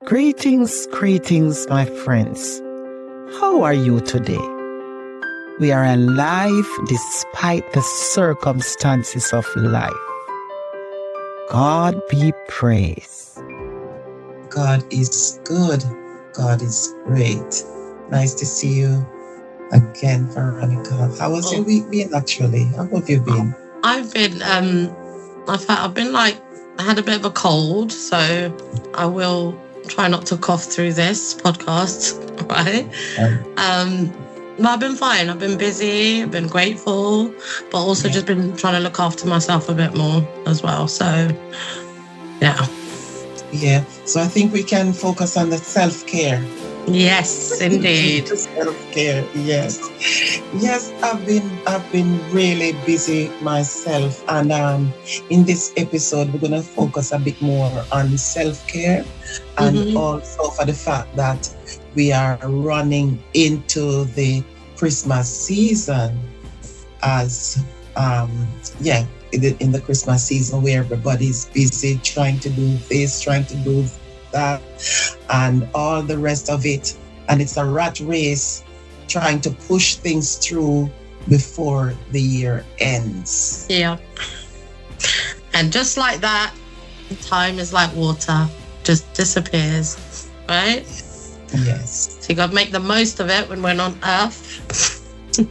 Greetings, my friends. How are you today? We are alive despite the circumstances of life. God be praised. God is good. God is great. Nice to see you again, Veronica. How has your week been, actually? How have you been? I've been, I had a bit of a cold, so I will try not to cough through this podcast, right? But I've been fine. I've been busy. I've been grateful, but also just been trying to look after myself a bit more as well. So, yeah. Yeah. So I think we can focus on the self-care. Yes, indeed. Self-care. Yes. I've been really busy myself, and in this episode we're gonna focus a bit more on self-care, and also for the fact that we are running into the Christmas season as in the Christmas season where everybody's busy trying to do this, trying to do that, and all the rest of it. And it's a rat race trying to push things through before the year ends. Yeah. And just like that, time is like water, just disappears, right? Yes. So you got to make the most of it when we're on Earth.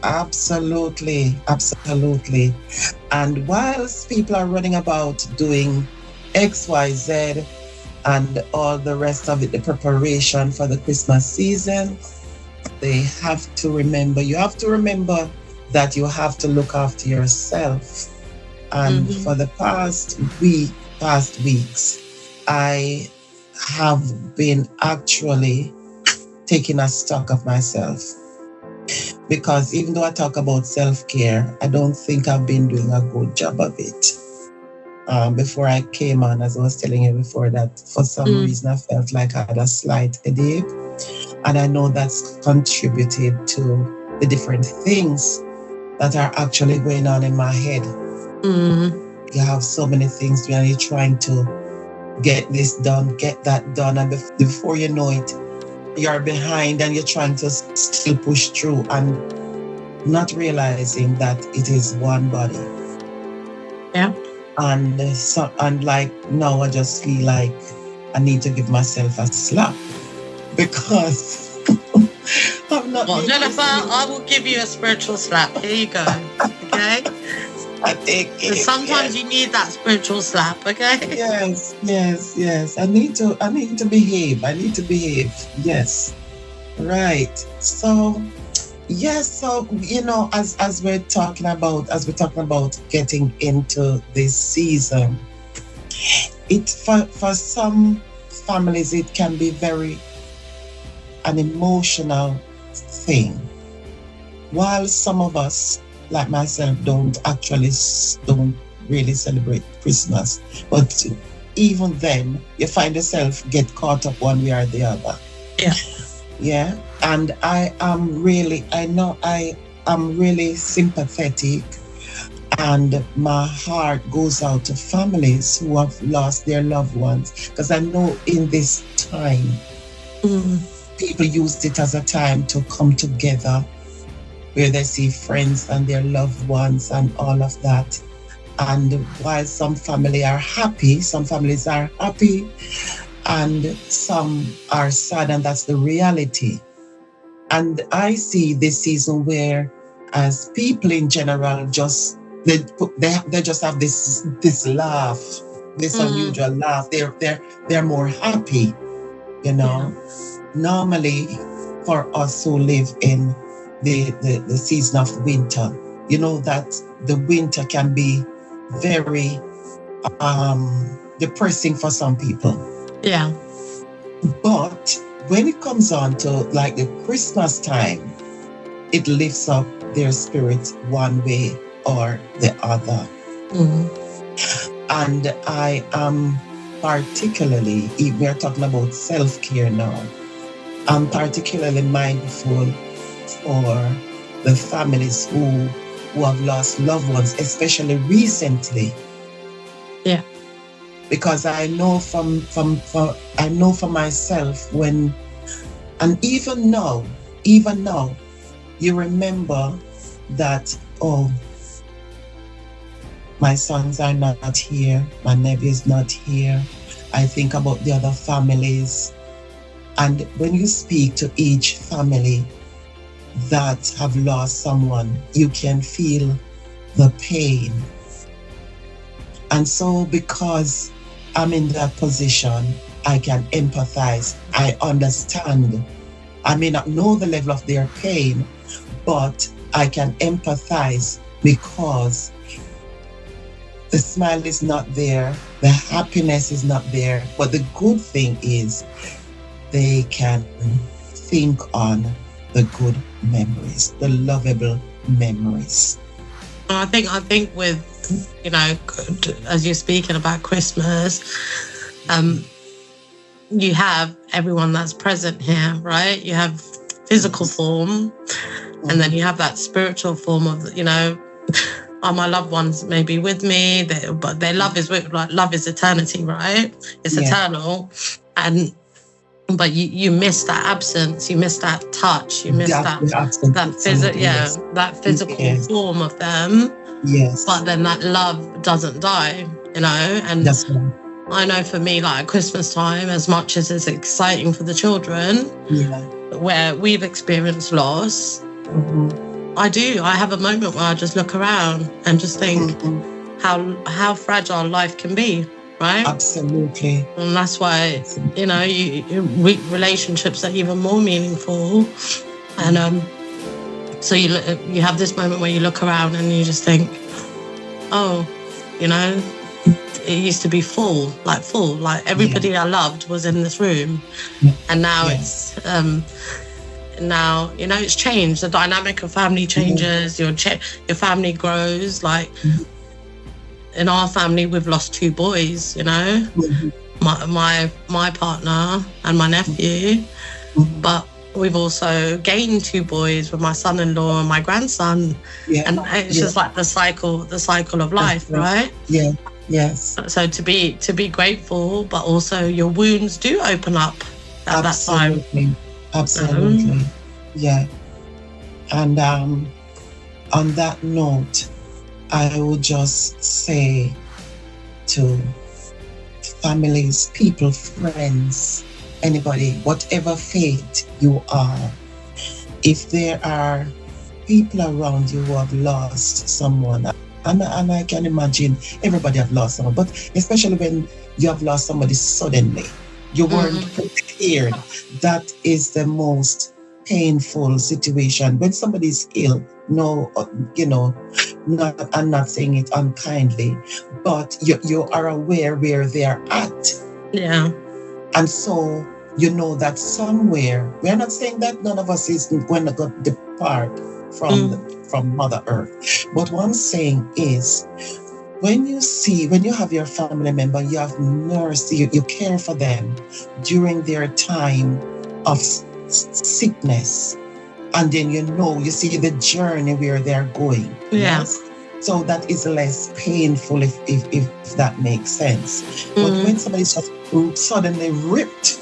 Absolutely. And whilst people are running about doing X, Y, Z, and all the rest of it, the preparation for the Christmas season, you have to remember that you have to look after yourself. And for the past weeks, I have been actually taking a stock of myself. Because even though I talk about self-care, I don't think I've been doing a good job of it. Before I came on, as I was telling you before, that for some reason I felt like I had a slight headache. And I know that's contributed to the different things that are actually going on in my head. You have so many things and you're trying to get this done, get that done. And before you know it, you're behind and you're trying to still push through and not realizing that it is one body. Yeah. And like now I just feel like I need to give myself a slap because I'm not. Well, Jennifer, I will give you a spiritual slap. Here you go. Okay. I take it. Sometimes you need that spiritual slap. Okay. Yes. I need to behave. Yes. Right. So. Yes, so as we're talking about getting into this season, it for some families it can be very an emotional thing. While some of us, like myself, don't really celebrate Christmas, but even then you find yourself get caught up one way or the other. Yeah. And I am really sympathetic, and my heart goes out to families who have lost their loved ones, because I know in this time, people used it as a time to come together where they see friends and their loved ones and all of that. And while some families are happy and some are sad, and that's the reality. And I see this season where, as people in general, they just have this laugh, this unusual laugh. They're more happy, Normally, for us who live in the season of winter, that the winter can be very depressing for some people. Yeah. But when it comes on to like the Christmas time, it lifts up their spirits one way or the other. And I am particularly, if we're talking about self-care now, I'm particularly mindful for the families who have lost loved ones, especially recently. Yeah. because I know from I know for myself when, and even now, you remember that, oh, my sons are not here, my nephew's not here. I think about the other families. And when you speak to each family that have lost someone, you can feel the pain. And so because I'm in that position, I can empathize. I understand. I may not know the level of their pain, but I can empathize because the smile is not there, the happiness is not there. But the good thing is they can think on the good memories, the lovable memories. I think with, you know, as you're speaking about Christmas, you have everyone that's present here, right? You have physical form, and then you have that spiritual form of, you know, oh, my loved ones may be with me, but their love is like, love is eternity, right? It's eternal, but you miss that absence, you miss that touch, you miss that physical form of them. Yes. But then that love doesn't die, you know. And I know for me, like Christmas time, as much as it's exciting for the children, where we've experienced loss, I have a moment where I just look around and just think how fragile life can be, right? Absolutely. And that's why, you know, relationships are even more meaningful. And so you have this moment where you look around and you just think, oh, you know, it used to be full, like everybody I loved was in this room, and now it's now, you know, it's changed. The dynamic of family changes. Your family grows. Like in our family, we've lost 2 boys. You know, my partner and my nephew, but we've also gained 2 boys with my son-in-law and my grandson. And it's just like the cycle of life, right? Yes. So to be grateful, but also your wounds do open up at that time. Absolutely. Yeah. And on that note, I would just say to families, people, friends, anybody, whatever faith you are, if there are people around you who have lost someone, and I can imagine everybody have lost someone, but especially when you have lost somebody suddenly, you weren't prepared. That is the most painful situation. When somebody is ill, no, you know, I'm not saying it unkindly, but you are aware where they are at. Yeah. And so you know that somewhere, we're not saying that none of us is going to depart from Mother Earth. But what I'm saying is, when you have your family member, you have mercy, you care for them during their time of sickness, and then you see the journey where they're going. Yes. So that is less painful if that makes sense. But when somebody's just suddenly ripped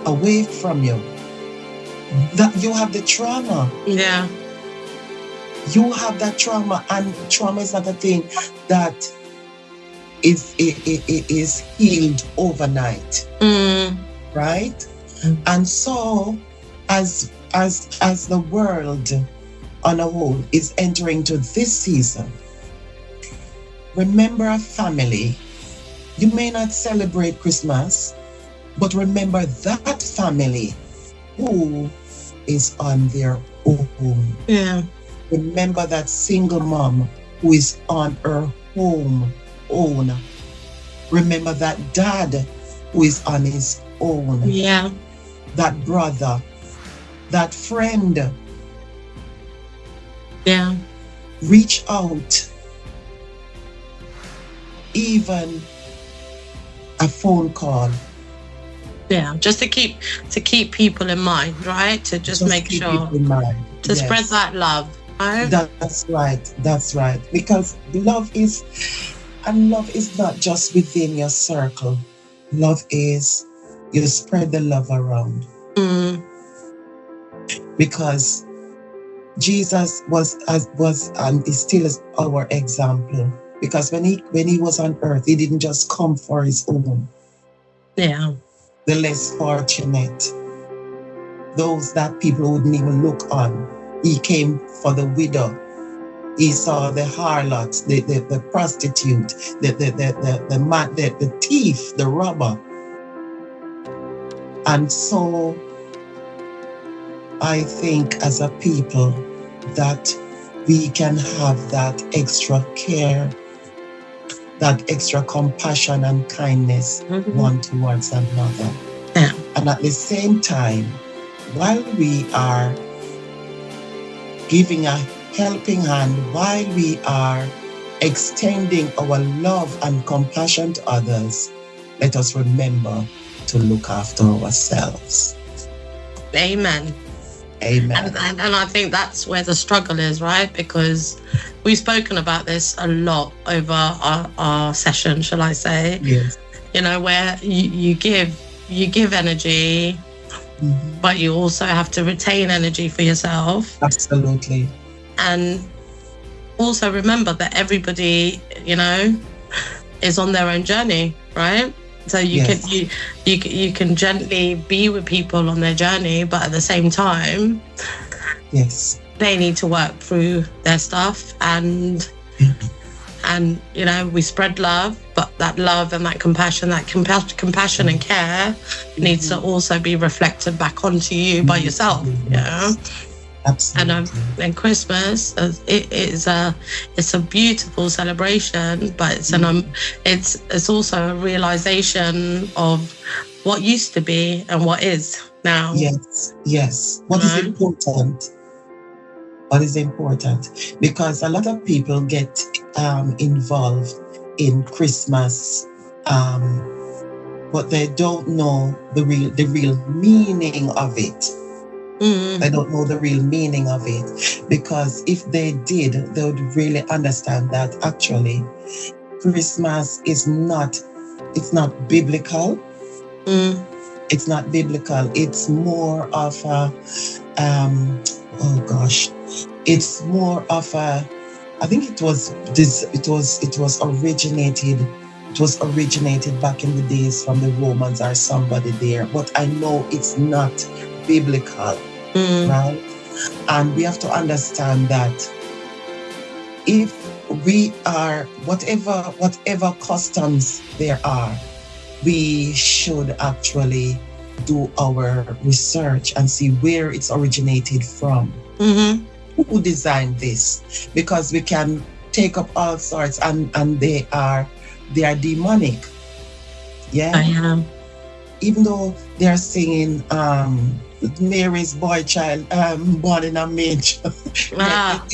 away from you, that you have the trauma. Yeah. You have that trauma, and trauma is not a thing that is healed overnight, right? And so, as the world on a whole is entering to this season, remember a family. You may not celebrate Christmas, but remember that family who is on their own. Yeah. Remember that single mom who is on her own. Remember that dad who is on his own. Yeah. That brother, that friend. Yeah. Reach out. Even a phone call. Yeah, just to keep people in mind, right? To just make sure to spread that love. Right? That's right. Because love is, And love is not just within your circle. Love is you spread the love around. Because Jesus was and is still our example. Because when he was on earth, he didn't just come for his own. Yeah. The less fortunate, those that people wouldn't even look on. He came for the widow. He saw the harlot, the prostitute, the thief, the robber. And so I think as a people that we can have that extra care, that extra compassion and kindness one towards another. Yeah. And at the same time, while we are giving a helping hand, while we are extending our love and compassion to others, let us remember to look after ourselves. Amen. Amen. And I think that's where the struggle is, right? Because we've spoken about this a lot over our session, shall I say? Yes. You know, where you give energy, but you also have to retain energy for yourself. Absolutely. And also remember that everybody, you know, is on their own journey, right? So you can gently be with people on their journey, but at the same time, yes, they need to work through their stuff, and you know, we spread love, but that love and that compassion and care needs to also be reflected back onto you by yourself. Yeah. Absolutely. And Christmas, it's a beautiful celebration, but it's also a realization of what used to be and what is now. Yes. What is important? What is important? Because a lot of people get involved in Christmas, but they don't know the real meaning of it. They don't know the real meaning of it, because if they did, they would really understand that actually Christmas is not biblical. It's not biblical. It's more of a it's more of a, I think it was originated back in the days from the Romans or somebody there, but I know it's not biblical. Right? And we have to understand that if we are, whatever customs there are, we should actually do our research and see where it's originated from. Who designed this? Because we can take up all sorts and they are demonic. Yeah. I am. Even though they are singing Mary's boy child born in a manger. That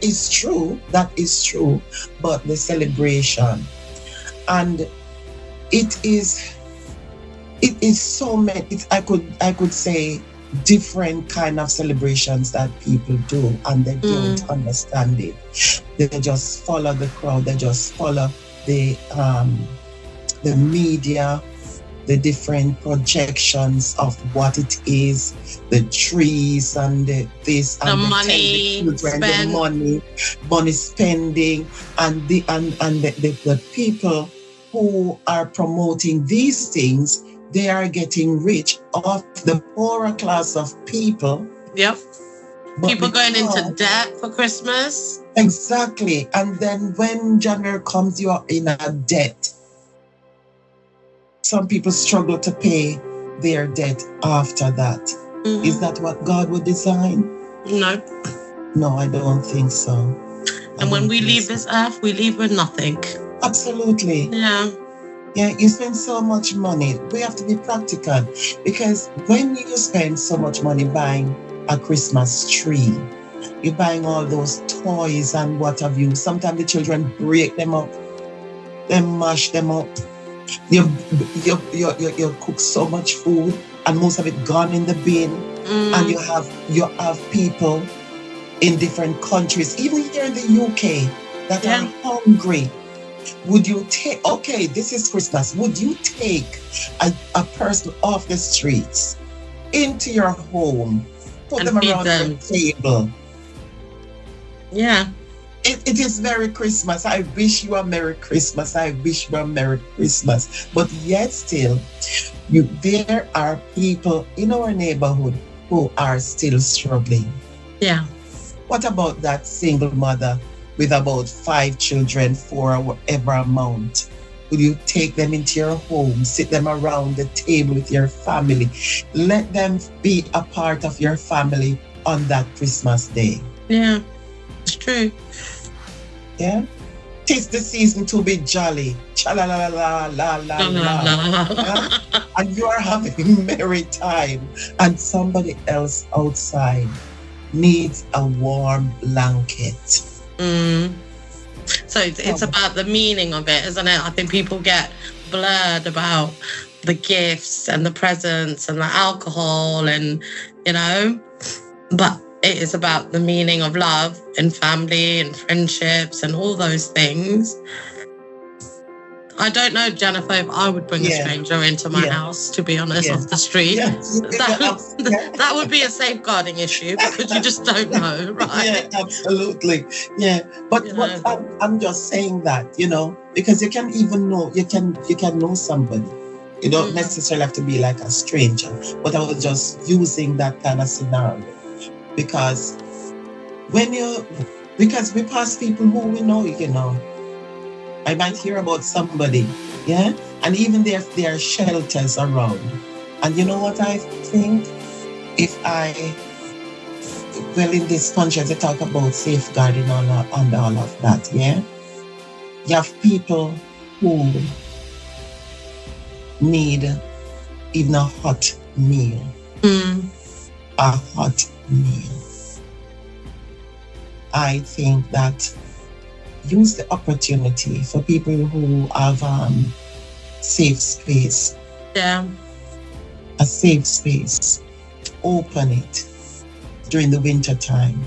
is true. But the celebration, and it is so many. I could say different kind of celebrations that people do, and they don't understand it. They just follow the crowd. They just follow the media, the different projections of what it is, the trees and this and the money spending, and the people who are promoting these things, they are getting rich off the poorer class of people. Yep. But people going into debt for Christmas. Exactly. And then when January comes, you are in a debt. Some people struggle to pay their debt after that. Is that what God would design? No, I don't think so. And when we leave this earth, we leave with nothing. Absolutely. Yeah, you spend so much money. We have to be practical, because when you spend so much money buying a Christmas tree, you're buying all those toys and what have you. Sometimes the children break them up, they mash them up. You cook so much food, and most of it gone in the bin. And you have people in different countries, even here in the UK, that are hungry, would you take, okay, this is Christmas, would you take a person off the streets into your home, put And them feed around them. your table? Yeah. It is Merry Christmas. I wish you a Merry Christmas. I wish you a Merry Christmas. But yet still, there are people in our neighborhood who are still struggling. Yeah. What about that single mother with about 5 children, 4 or whatever amount? Will you take them into your home, sit them around the table with your family? Let them be a part of your family on that Christmas day. Yeah. It's true. Yeah? 'Tis the season to be jolly. Cha-la-la-la-la-la-la. And you are having merry time. And somebody else outside needs a warm blanket. So it's about the meaning of it, isn't it? I think people get blurred about the gifts and the presents and the alcohol and, but it is about the meaning of love and family and friendships and all those things. I don't know, Jennifer, if I would bring a stranger into my house, to be honest, off the street. That would be a safeguarding issue because you just don't know, right? Yeah, absolutely. Yeah. But I'm just saying that, because you can even know, you can know somebody. You don't necessarily have to be like a stranger. But I was just using that kind of scenario. Because because we pass people who we know, I might hear about somebody, and even if there are shelters around. And you know what I think? In this country, they talk about safeguarding and all of that, you have people who need even a hot meal. A hot meal. I think that use the opportunity for people who have safe space. Yeah. A safe space. Open it during the winter time.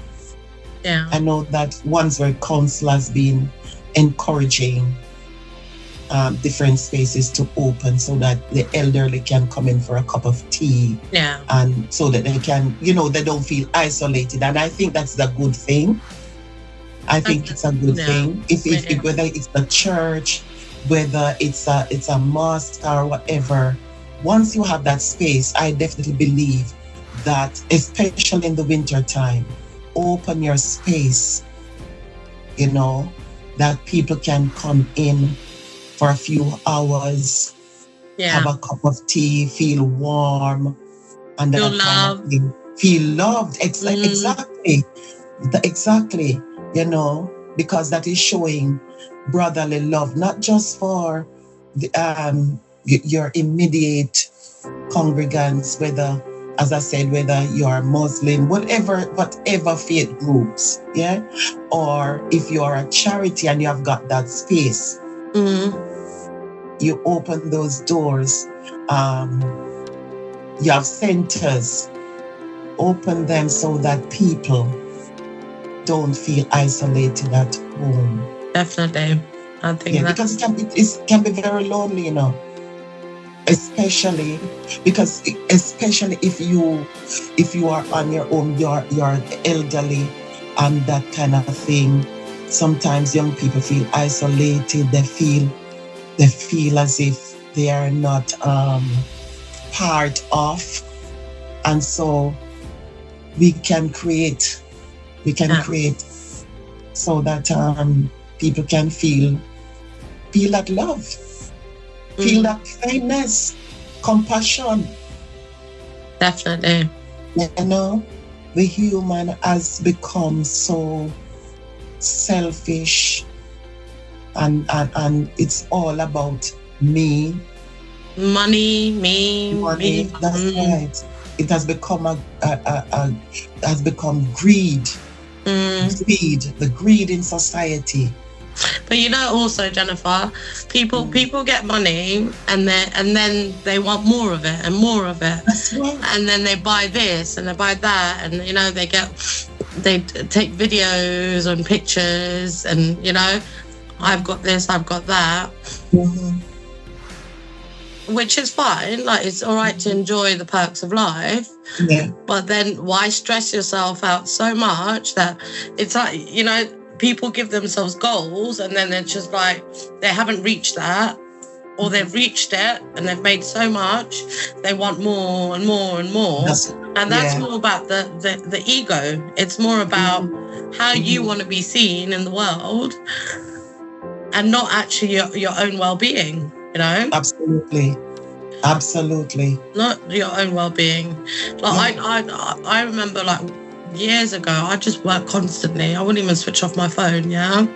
Yeah. I know that Wandsworth Council has been encouraging different spaces to open so that the elderly can come in for a cup of tea. Yeah. And so that they can, they don't feel isolated. And I think that's the good thing. I think it's a good thing. If whether it's a church, whether it's a mosque or whatever, once you have that space, I definitely believe that, especially in the winter time, open your space, that people can come in for a few hours, have a cup of tea, feel warm, and feel that loved. kind of thing. Feel loved. Exactly. Because that is showing brotherly love, not just for your immediate congregants, whether, as I said, whether you are Muslim, whatever faith groups, or if you are a charity and you have got that space, you open those doors. You have centers, open them so that people don't feel isolated at home. Definitely. I think because it can be very lonely, especially if you are on your own, you're elderly and that kind of thing. Sometimes young people feel isolated. They feel as if they are not part of, and so we can create so that people can feel that love, feel that kindness, compassion. Definitely. The human has become so selfish, and it's all about me. Money. That's right. It has become greed. The greed in society. But also, Jennifer, people get money and then they want more of it and more of it. That's right. And then they buy this and they buy that, and they get they take videos and pictures, and I've got this, I've got that, which is fine. Like, it's all right to enjoy the perks of life, but then why stress yourself out so much that it's like, people give themselves goals and then it's just like they haven't reached that, or they've reached it and they've made so much, they want more and more and more. That's more about the ego. It's more about how you want to be seen in the world, and not actually your own well-being, Absolutely. Not your own well-being. Like I remember, like, years ago, I just worked constantly. I wouldn't even switch off my phone, and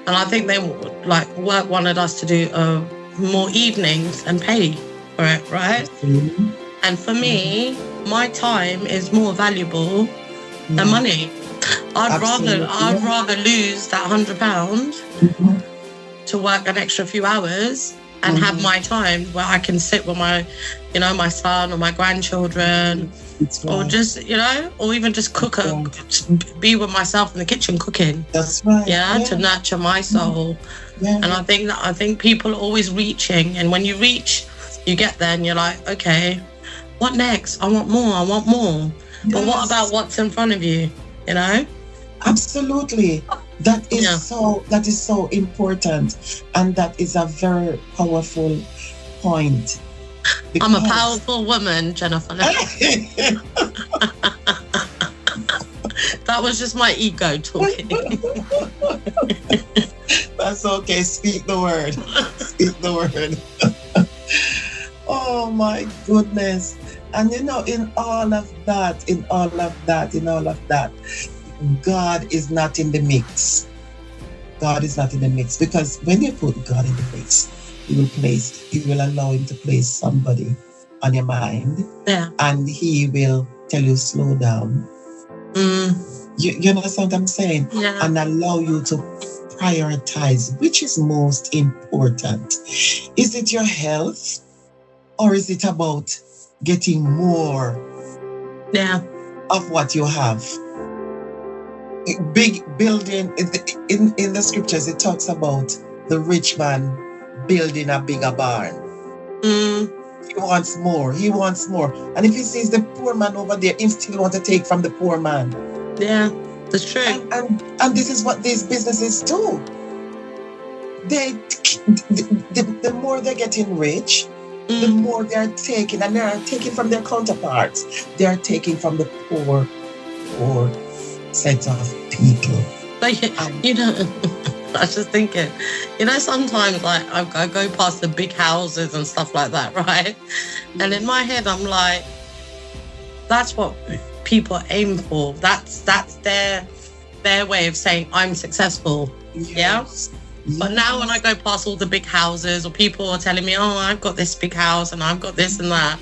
I think they work wanted us to do more evenings and pay for it, right? And for me, my time is more valuable than money. I'd rather lose that £100 to work an extra few hours and have my time where I can sit with my my son or my grandchildren, or just or even just cook be with myself in the kitchen cooking. That's right. To nurture my soul. And I think people are always reaching, and when you reach, you get there and you're like, okay, what next? I want more. But what about what's in front of you? Absolutely. That is so important, and that is a very powerful point. I'm a powerful woman, Jennifer. That was just my ego talking. That's okay. Speak the word. Speak the word. Oh my goodness. And in all of that, God is not in the mix. God is not in the mix, because when you put God in the mix, He will allow Him to place somebody on your mind, and He will tell you, slow down. You understand what I'm saying? And allow you to prioritize which is most important. Is it your health, or is it about getting more of what you have? Big building in the scriptures, it talks about the rich man building a bigger barn. He wants more. And if he sees the poor man over there, he still wants to take from the poor man. Yeah, that's true. And this is what these businesses do. The more they're getting rich, the more they're taking, and they're taking from their counterparts. They're taking from the poor set of people. Like, I was just thinking, sometimes like I go past the big houses and stuff like that, right? And in my head, I'm like, that's what people aim for. That's their way of saying I'm successful. Yes. But now when I go past all the big houses, or people are telling me, oh, I've got this big house and I've got this and that,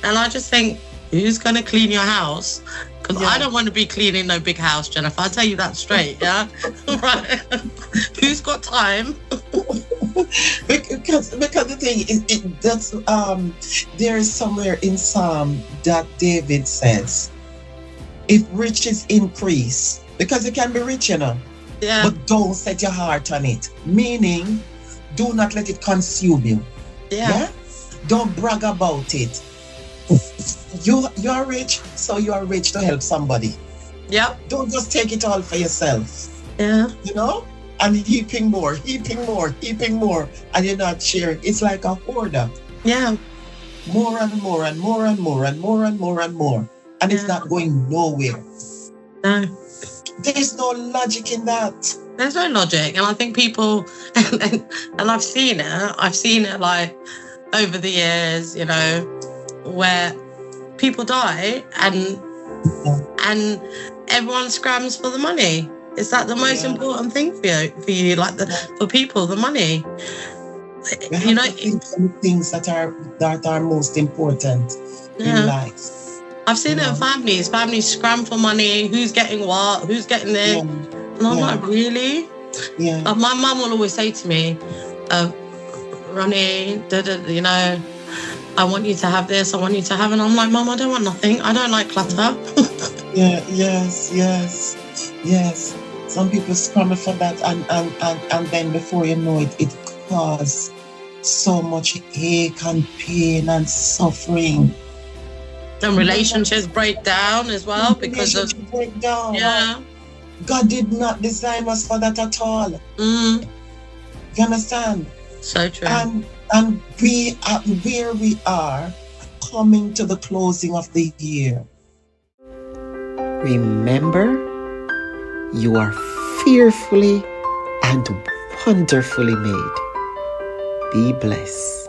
and I just think, who's going to clean your house? Because I don't want to be cleaning no big house, Jennifer. I'll tell you that straight, right? Who's got time? because the thing is, there is somewhere in Psalm that David says, if riches increase, because you can be rich, but don't set your heart on it. Meaning, do not let it consume you. Don't brag about it. You are rich, so you are rich to help somebody. Don't just take it all for yourself. And heaping more, and you're not sharing. It's like a hoarder. More and more and more and more and more and more and more. And it's not going nowhere. No. There's no logic in that. There's no logic. And I think people, and I've seen it like over the years, where people die and everyone scrams for the money. Is that the most important thing for you? Like for people, the money. We have to think on the things that are most important in life. I've seen it in families. Families scram for money. Who's getting what? Who's getting this? And I'm like, really? Like, my mum will always say to me, Ronnie, I want you to have this. I want you to have, and I'm like, Mum, I don't want nothing. I don't like clutter. Yeah, yes, yes, yes. Some people scramble for that, and then before you know it, it causes so much ache and pain and suffering. And We're not relationships break down as well because of, relationship breakdown. yeah. God did not design us for that at all. Mm, You understand? so true. And we are where we are coming to the closing of the year. Remember, you are fearfully and wonderfully made. Be blessed.